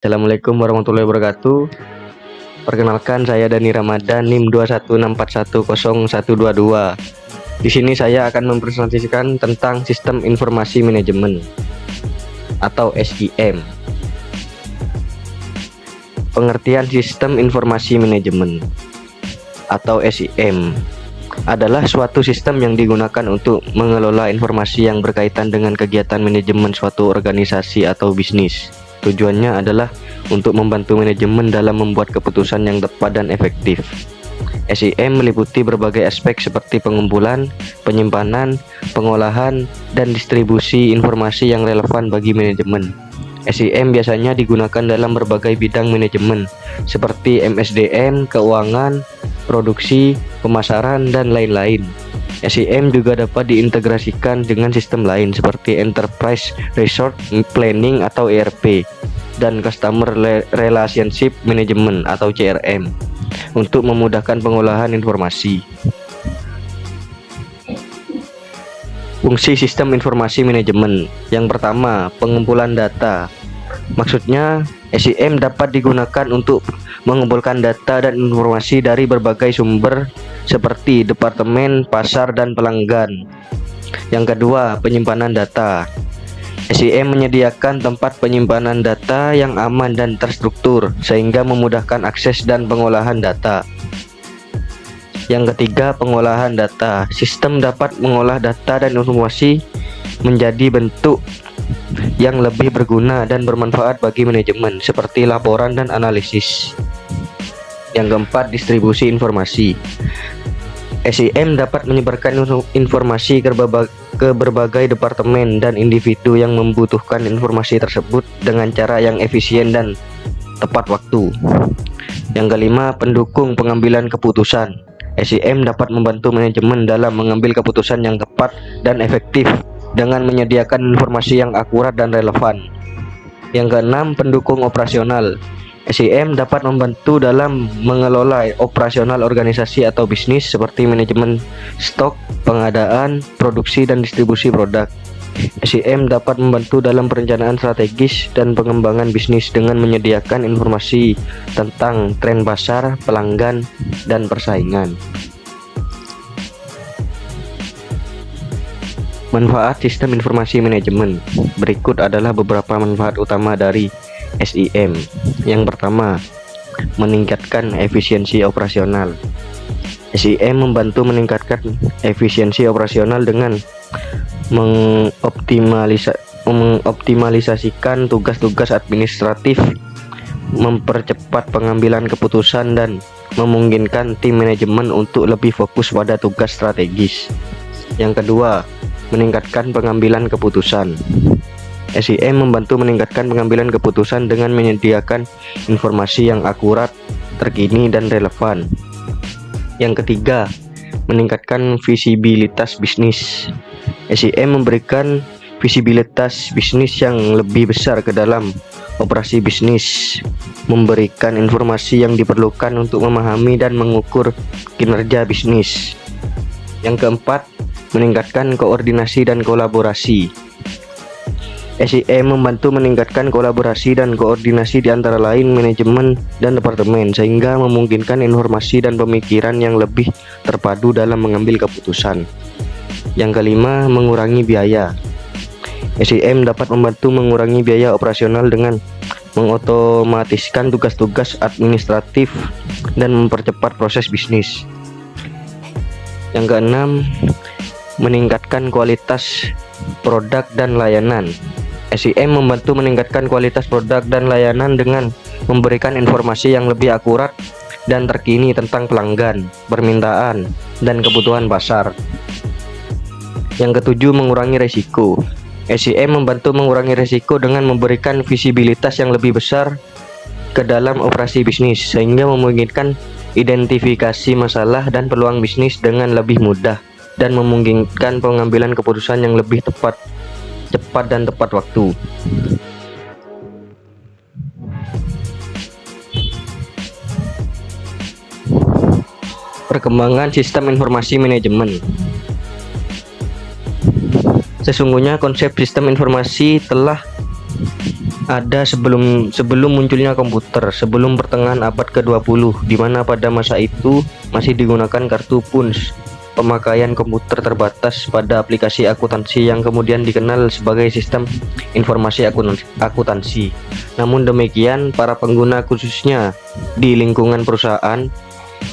Assalamualaikum warahmatullahi wabarakatuh. Perkenalkan, saya Dani Ramadan, NIM 216410122. Di sini saya akan mempresentasikan tentang Sistem Informasi Manajemen atau SIM. Pengertian Sistem Informasi Manajemen atau SIM adalah suatu sistem yang digunakan untuk mengelola informasi yang berkaitan dengan kegiatan manajemen suatu organisasi atau bisnis. Tujuannya adalah untuk membantu manajemen dalam membuat keputusan yang tepat dan efektif. SIM meliputi berbagai aspek seperti pengumpulan, penyimpanan, pengolahan, dan distribusi informasi yang relevan bagi manajemen. SIM biasanya digunakan dalam berbagai bidang manajemen seperti MSDM, keuangan, produksi, pemasaran, dan lain-lain. SIM juga dapat diintegrasikan dengan sistem lain seperti Enterprise Resource Planning atau ERP dan Customer Relationship Management atau CRM untuk memudahkan pengolahan informasi. Fungsi sistem informasi manajemen. Yang pertama, pengumpulan data. Maksudnya, SIM dapat digunakan untuk mengumpulkan data dan informasi dari berbagai sumber seperti departemen, pasar, dan pelanggan. Yang kedua, penyimpanan data. SIM menyediakan tempat penyimpanan data yang aman dan terstruktur sehingga memudahkan akses dan pengolahan data. Yang ketiga, pengolahan data. Sistem dapat mengolah data dan informasi menjadi bentuk yang lebih berguna dan bermanfaat bagi manajemen seperti laporan dan analisis. Yang keempat, distribusi informasi. SIM dapat menyebarkan informasi ke berbagai departemen dan individu yang membutuhkan informasi tersebut dengan cara yang efisien dan tepat waktu. Yang kelima, pendukung pengambilan keputusan. SIM dapat membantu manajemen dalam mengambil keputusan yang tepat dan efektif dengan menyediakan informasi yang akurat dan relevan. Yang keenam, pendukung operasional. SIM dapat membantu dalam mengelola operasional organisasi atau bisnis seperti manajemen stok, pengadaan, produksi, dan distribusi produk. SIM dapat membantu dalam perencanaan strategis dan pengembangan bisnis dengan menyediakan informasi tentang tren pasar, pelanggan, dan persaingan. Manfaat sistem informasi manajemen. Berikut adalah beberapa manfaat utama dari SIM. Yang pertama, meningkatkan efisiensi operasional. SIM membantu meningkatkan efisiensi operasional dengan mengoptimalisasikan tugas-tugas administratif, mempercepat pengambilan keputusan, dan memungkinkan tim manajemen untuk lebih fokus pada tugas strategis. Yang kedua, meningkatkan pengambilan keputusan. SIM membantu meningkatkan pengambilan keputusan dengan menyediakan informasi yang akurat, terkini, dan relevan. Yang ketiga, meningkatkan visibilitas bisnis. SIM memberikan visibilitas bisnis yang lebih besar ke dalam operasi bisnis, memberikan informasi yang diperlukan untuk memahami dan mengukur kinerja bisnis. Yang keempat, meningkatkan koordinasi dan kolaborasi. SIM membantu meningkatkan kolaborasi dan koordinasi di antara lain manajemen dan departemen sehingga memungkinkan informasi dan pemikiran yang lebih terpadu dalam mengambil keputusan. Yang kelima, mengurangi biaya. SIM dapat membantu mengurangi biaya operasional dengan mengotomatiskan tugas-tugas administratif dan mempercepat proses bisnis. Yang keenam, meningkatkan kualitas produk dan layanan. SIM membantu meningkatkan kualitas produk dan layanan dengan memberikan informasi yang lebih akurat dan terkini tentang pelanggan, permintaan, dan kebutuhan pasar. Yang ketujuh, mengurangi risiko. SIM membantu mengurangi risiko dengan memberikan visibilitas yang lebih besar ke dalam operasi bisnis sehingga memungkinkan identifikasi masalah dan peluang bisnis dengan lebih mudah dan memungkinkan pengambilan keputusan yang lebih cepat dan tepat waktu. Perkembangan sistem informasi manajemen. Sesungguhnya konsep sistem informasi telah ada sebelum munculnya komputer, sebelum pertengahan abad ke-20, di mana pada masa itu masih digunakan kartu punch. Pemakaian komputer terbatas pada aplikasi akuntansi yang kemudian dikenal sebagai sistem informasi akuntansi. Namun demikian, para pengguna khususnya di lingkungan perusahaan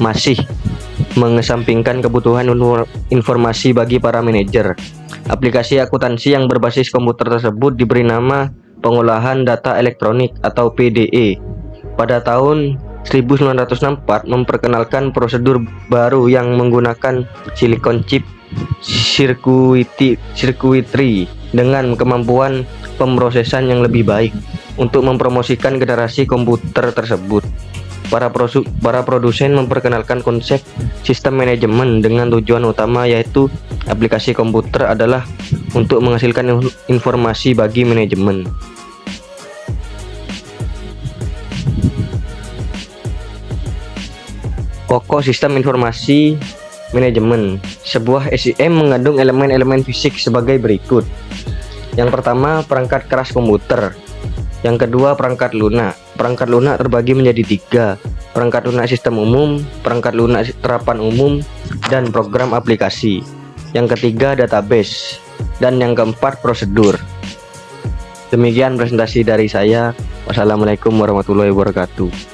masih mengesampingkan kebutuhan informasi bagi para manajer. Aplikasi akuntansi yang berbasis komputer tersebut diberi nama pengolahan data elektronik atau PDE. Pada tahun 1964 memperkenalkan prosedur baru yang menggunakan silicon chip circuitry dengan kemampuan pemrosesan yang lebih baik untuk mempromosikan generasi komputer tersebut. Para produsen memperkenalkan konsep sistem manajemen dengan tujuan utama, yaitu aplikasi komputer adalah untuk menghasilkan informasi bagi manajemen. Pokok sistem informasi manajemen. Sebuah SIM mengandung elemen-elemen fisik sebagai berikut. Yang pertama, perangkat keras komputer. Yang kedua, perangkat lunak. Perangkat lunak terbagi menjadi 3: perangkat lunak sistem umum, perangkat lunak terapan umum, dan program aplikasi. Yang ketiga, database. Dan yang keempat, prosedur. Demikian presentasi dari saya. Wassalamualaikum warahmatullahi wabarakatuh.